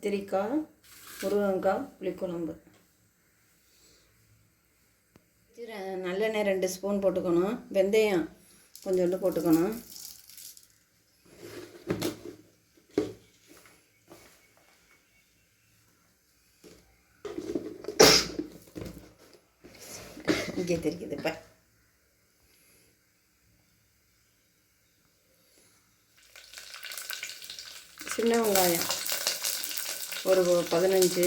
கத்திரிக்காய் முருங்கக்காய் புளிக்குழம்பு. நல்லெண்ணெய் 2 ஸ்பூன் போட்டுக்கணும். வெந்தயம் கொஞ்சோண்டு போட்டுக்கணும். இங்கே தெரிக்குது இப்போ. சின்ன வெங்காயம் ஒரு 15,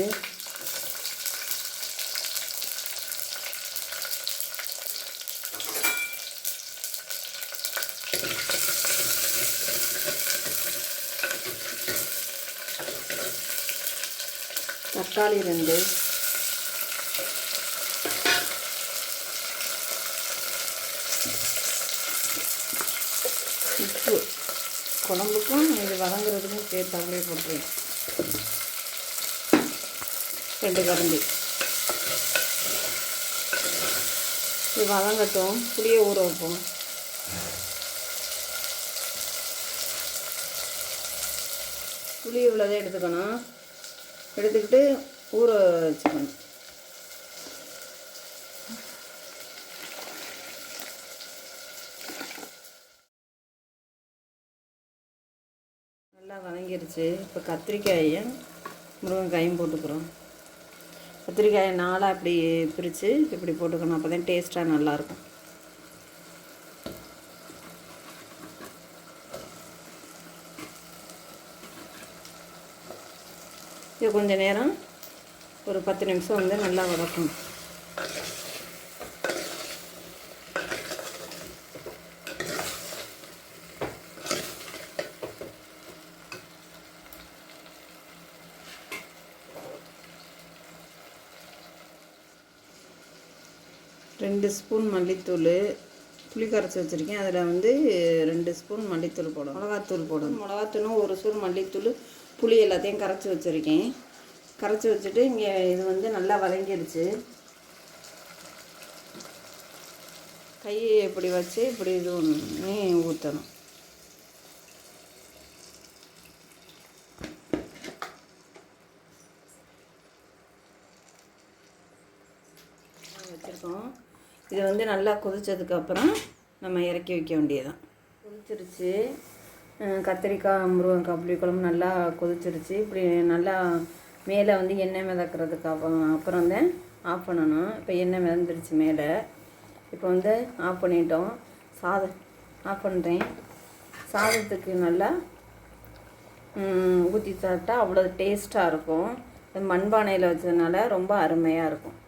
தக்காளி 2, உப்பு குழம்புக்கும் இது வதங்குறதுக்கும் சேர்த்தாங்களே போட்டுருவேன். 2 கரண்டி. இது வதங்கட்டும். புளியை ஊற வைப்போம். புளி இவ்வளோதான் எடுத்துக்கணும். எடுத்துக்கிட்டு ஊற வச்சுக்கணும். நல்லா வதங்கிருச்சு. இப்போ கத்திரிக்காயும் முருங்கைக்காயும் போட்டுக்கிறோம். கத்திரிக்காயை 4 அப்படி பிரித்து இப்படி போட்டுக்கணும். அப்போ தான் டேஸ்ட்டாக நல்லாயிருக்கும். இது கொஞ்சம் நேரம் ஒரு 10 நிமிஷம் வந்து நல்லா வதக்கணும். ரெண்டு ஸ்பூன் மல்லித்தூள் புளி கரைச்சி வச்சுருக்கேன். அதில் வந்து 2 ஸ்பூன் மல்லித்தூள் போடணும். மிளகாத்தூள் போடணும். மிளகாத்தூளும் 1 ஸ்பூன் மல்லித்தூள் புளி எல்லாத்தையும் கரைச்சி வச்சுருக்கேன். கரைச்சி வச்சுட்டு இங்கே இது வந்து நல்லா வதங்கிடுச்சு. கையை இப்படி வச்சு இப்படி இது பண்ணி ஊற்றணும். வச்சுருக்கோம். இது வந்து நல்லா கொதித்ததுக்கப்புறம் நம்ம இறக்கி வைக்க வேண்டியதுதான். கொதிச்சிருச்சு. கத்திரிக்காய் முருங்கைக்காய் புளிக்குழம்பு நல்லா கொதிச்சிருச்சு. இப்படி நல்லா மேலே வந்து எண்ணெய் மிதக்கிறதுக்கு அப்புறம் தான் ஆஃப் பண்ணணும். இப்போ எண்ணெய் மிதந்துருச்சு மேலே. இப்போ வந்து ஆஃப் பண்ணிட்டோம். சாதம் ஆஃப் பண்ணுறேன். சாதத்துக்கு நல்லா ஊற்றி சாப்பிட்டா அவ்வளோ டேஸ்ட்டாக இருக்கும். மண்பானையில் வச்சதுனால ரொம்ப அருமையாக இருக்கும்.